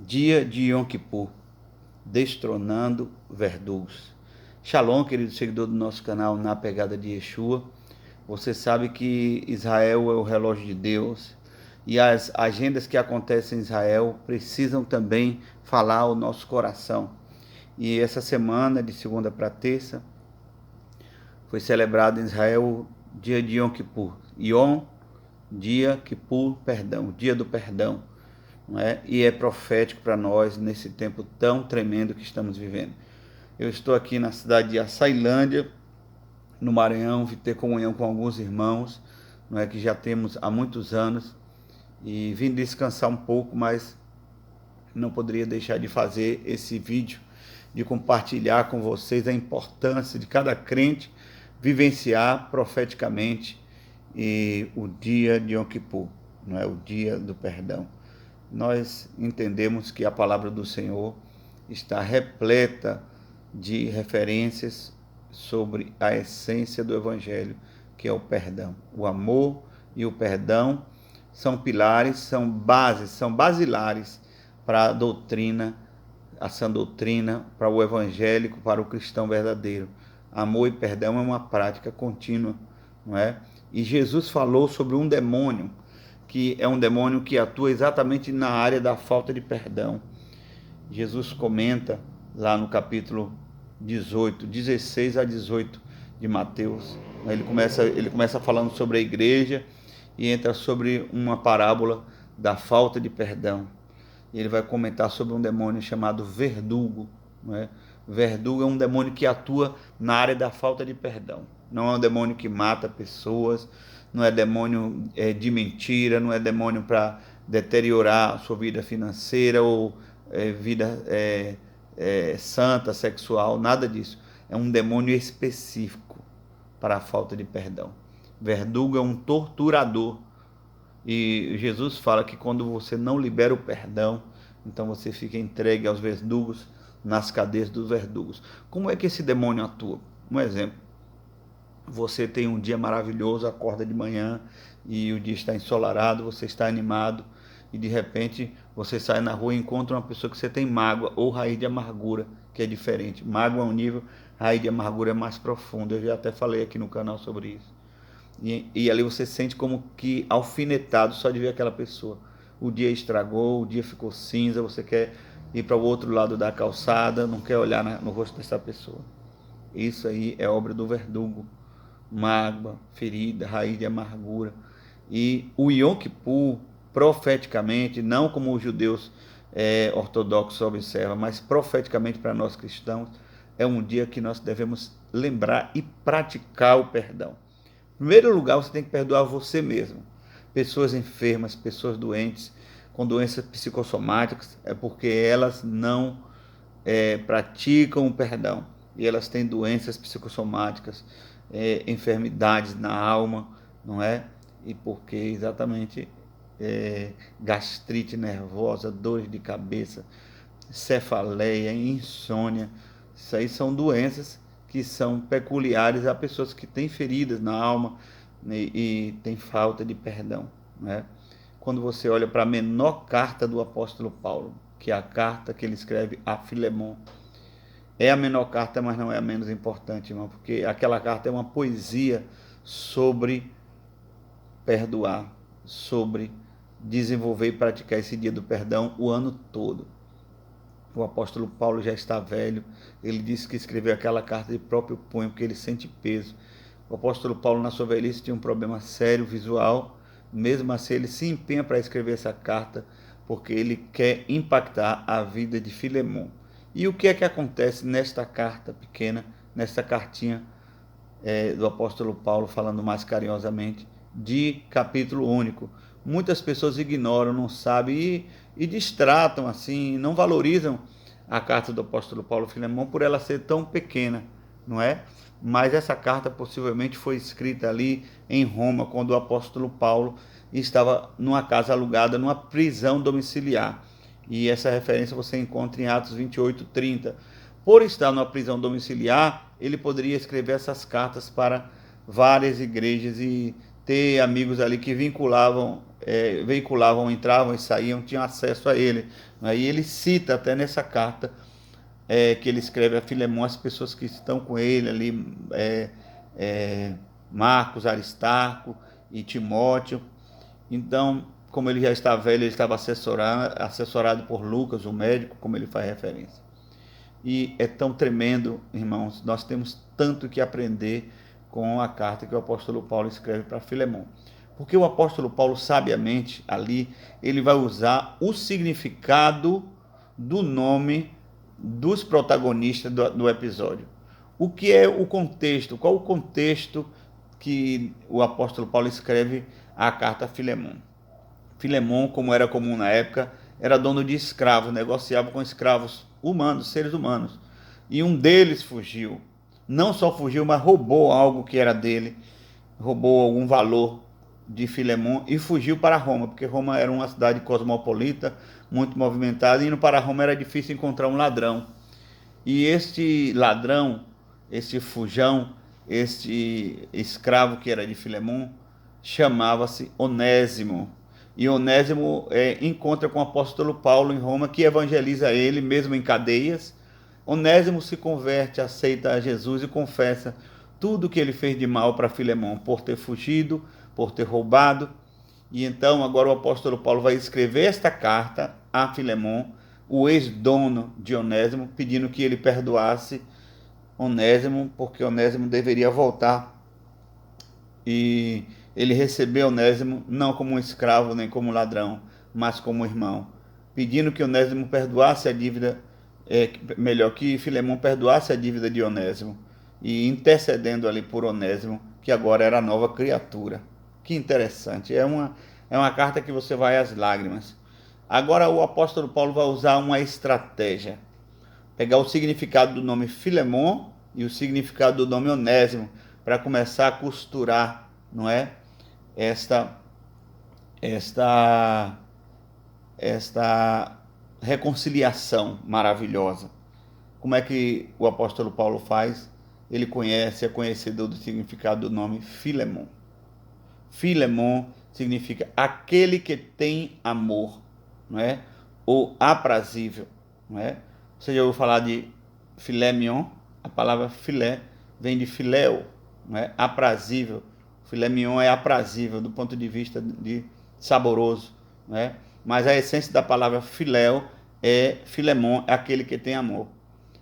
Dia de Yom Kippur, destronando verdugos. Shalom, querido seguidor do nosso canal Na Pegada de Yeshua. Você sabe que Israel é o relógio de Deus e as agendas que acontecem em Israel precisam também falar ao nosso coração. E essa semana, de segunda para terça, foi celebrado em Israel o dia de Yom Kippur. Yom, dia, Kippur, perdão, dia do perdão. Não é? E é profético para nós nesse tempo tão tremendo que estamos vivendo. Eu estou aqui na cidade de Açailândia, no Maranhão, vim ter comunhão com alguns irmãos, não é, que já temos há muitos anos, e vim descansar um pouco, mas não poderia deixar de fazer esse vídeo, de compartilhar com vocês a importância de cada crente vivenciar profeticamente o dia de Yom Kippur, não é, o dia do perdão. Nós entendemos que a palavra do Senhor está repleta de referências sobre a essência do Evangelho, que é o perdão. O amor e o perdão são pilares, são bases, são basilares para a doutrina, a sã doutrina, para o evangélico, para o cristão verdadeiro. Amor e perdão é uma prática contínua, não é? E Jesus falou sobre um demônio, que é um demônio que atua exatamente na área da falta de perdão. Jesus comenta lá no capítulo 18, 16 a 18 de Mateus. Ele começa falando sobre a igreja e entra sobre uma parábola da falta de perdão. E ele vai comentar sobre um demônio chamado verdugo. Não é? Verdugo é um demônio que atua na área da falta de perdão. Não é um demônio que mata pessoas, não é demônio de mentira, não é demônio para deteriorar a sua vida financeira ou vida santa, sexual, nada disso. É um demônio específico para a falta de perdão. Verdugo é um torturador. E Jesus fala que quando você não libera o perdão, então você fica entregue aos verdugos, nas cadeias dos verdugos. Como é que esse demônio atua? Um exemplo. Você tem um dia maravilhoso, acorda de manhã e o dia está ensolarado, você está animado e de repente você sai na rua e encontra uma pessoa que você tem mágoa ou raiz de amargura, que é diferente. Mágoa é um nível, raiz de amargura é mais profundo. Eu já até falei aqui no canal sobre isso. E ali você sente como que alfinetado só de ver aquela pessoa. O dia estragou, o dia ficou cinza, você quer ir para o outro lado da calçada, não quer olhar no rosto dessa pessoa. Isso aí é obra do verdugo. Mágoa, ferida, raiz de amargura. E o Yom Kippur, profeticamente, não como os judeus ortodoxos observam, mas profeticamente para nós cristãos, é um dia que nós devemos lembrar e praticar o perdão. Em primeiro lugar, você tem que perdoar você mesmo. Pessoas enfermas, pessoas doentes, com doenças psicossomáticas, é porque elas não praticam o perdão. E elas têm doenças psicossomáticas, enfermidades na alma, não é? E porque exatamente gastrite nervosa, dores de cabeça, cefaleia, insônia, isso aí são doenças que são peculiares a pessoas que têm feridas na alma, né, e têm falta de perdão, né? Quando você olha para a menor carta do apóstolo Paulo, que é a carta que ele escreve a Filemon, é a menor carta, mas não é a menos importante, irmão, porque aquela carta é uma poesia sobre perdoar, sobre desenvolver e praticar esse dia do perdão o ano todo. O apóstolo Paulo já está velho, ele disse que escreveu aquela carta de próprio punho, porque ele sente peso. O apóstolo Paulo, na sua velhice, tinha um problema sério visual, mesmo assim ele se empenha para escrever essa carta, porque ele quer impactar a vida de Filemon. E o que é que acontece nesta carta pequena, nesta cartinha do apóstolo Paulo, falando mais carinhosamente, de capítulo único? Muitas pessoas ignoram, não sabem e distratam assim, não valorizam a carta do apóstolo Paulo Filemon por ela ser tão pequena, não é? Mas essa carta possivelmente foi escrita ali em Roma, quando o apóstolo Paulo estava numa casa alugada, numa prisão domiciliar. E essa referência você encontra em Atos 28:30. Por estar numa prisão domiciliar, ele poderia escrever essas cartas para várias igrejas e ter amigos ali que vinculavam veiculavam, entravam e saíam, tinham acesso a ele. Né? E ele cita até nessa carta que ele escreve a Filemão, as pessoas que estão com ele ali, Marcos, Aristarco e Timóteo. Então, como ele já está velho, ele estava assessorado por Lucas, o médico, como ele faz referência. E é tão tremendo, irmãos, nós temos tanto que aprender com a carta que o apóstolo Paulo escreve para Filemão. Porque o apóstolo Paulo, sabiamente, ali, ele vai usar o significado do nome dos protagonistas do episódio. O que é o contexto? Qual o contexto que o apóstolo Paulo escreve a carta a Filemão? Filemão, como era comum na época, era dono de escravos, negociava com escravos humanos, seres humanos. E um deles fugiu. Não só fugiu, mas roubou algo que era dele, roubou algum valor de Filemão e fugiu para Roma, porque Roma era uma cidade cosmopolita, muito movimentada, e indo para Roma era difícil encontrar um ladrão. E este ladrão, este fujão, este escravo que era de Filemão, chamava-se Onésimo. E Onésimo encontra com o apóstolo Paulo em Roma, que evangeliza ele, mesmo em cadeias. Onésimo se converte, aceita a Jesus e confessa tudo o que ele fez de mal para Filemão, por ter fugido, por ter roubado. E então agora o apóstolo Paulo vai escrever esta carta a Filemão, o ex-dono de Onésimo, pedindo que ele perdoasse Onésimo, porque Onésimo deveria voltar. E ele recebeu Onésimo não como um escravo nem como ladrão, mas como irmão, pedindo que Onésimo perdoasse a dívida, melhor, que Filemão perdoasse a dívida de Onésimo, e intercedendo ali por Onésimo, que agora era a nova criatura. Que interessante, é uma carta que você vai às lágrimas. Agora o apóstolo Paulo vai usar uma estratégia, pegar o significado do nome Filemão e o significado do nome Onésimo, para começar a costurar, não é? Esta reconciliação maravilhosa. Como é que o apóstolo Paulo faz? Ele é conhecedor do significado do nome Filemão. Filemão significa aquele que tem amor, não é? Ou aprazível, não é? Você já ouviu falar de filé mignon? A palavra filé vem de filéu, não é? Aprazível. Filé mignon é aprazível do ponto de vista de saboroso, não é? Mas a essência da palavra filéu Filemão, é aquele que tem amor.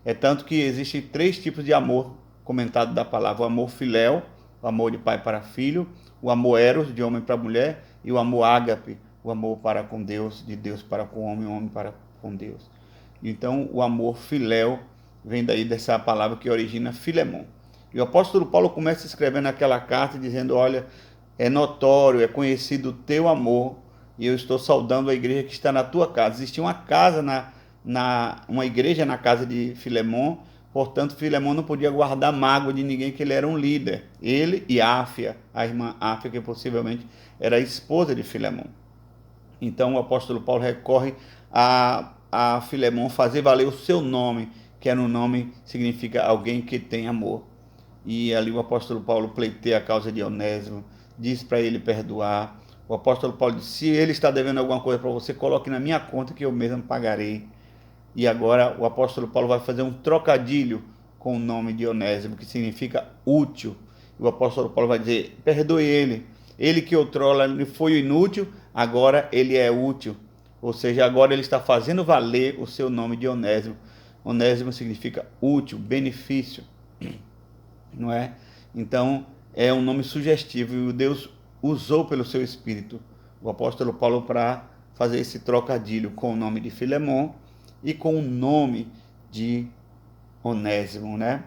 É tanto que existem 3 tipos de amor comentado da palavra: o amor filéu, o amor de pai para filho; o amor eros, de homem para mulher; e o amor ágape, o amor para com Deus, de Deus para com o homem para com Deus. Então, o amor filéu vem daí dessa palavra que origina Filemão. E o apóstolo Paulo começa escrevendo aquela carta dizendo: olha, é notório, é conhecido o teu amor, e eu estou saudando a igreja que está na tua casa. Existia uma casa, uma igreja na casa de Filemão, portanto Filemão não podia guardar mágoa de ninguém, que ele era um líder. Ele e Áfia, a irmã Áfia, que possivelmente era a esposa de Filemão. Então o apóstolo Paulo recorre a Filemão fazer valer o seu nome, que era um nome que significa alguém que tem amor. E ali o apóstolo Paulo pleiteia a causa de Onésimo, diz para ele perdoar. O apóstolo Paulo diz: se ele está devendo alguma coisa para você, coloque na minha conta que eu mesmo pagarei. E agora o apóstolo Paulo vai fazer um trocadilho com o nome de Onésimo, que significa útil. E o apóstolo Paulo vai dizer: perdoe ele. Ele que outrora foi inútil, agora ele é útil. Ou seja, agora ele está fazendo valer o seu nome de Onésimo. Onésimo significa útil, benefício, não é? Então é um nome sugestivo, e Deus usou pelo seu espírito o apóstolo Paulo para fazer esse trocadilho com o nome de Filemão e com o nome de Onésimo, né?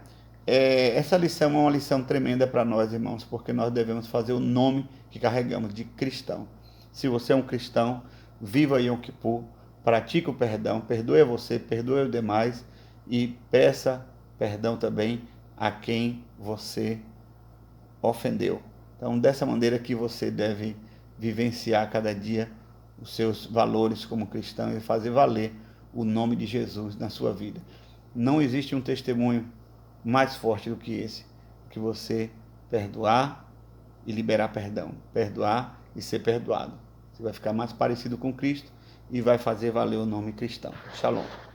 Essa lição é uma lição tremenda para nós, irmãos, porque nós devemos fazer o nome que carregamos de cristão. Se você é um cristão, viva Yom Kippur, pratique o perdão, perdoe a você, perdoe os demais e peça perdão também a quem você ofendeu. Então, dessa maneira que você deve vivenciar cada dia os seus valores como cristão e fazer valer o nome de Jesus na sua vida. Não existe um testemunho mais forte do que esse, que você perdoar e liberar perdão, perdoar e ser perdoado. Você vai ficar mais parecido com Cristo e vai fazer valer o nome cristão. Shalom.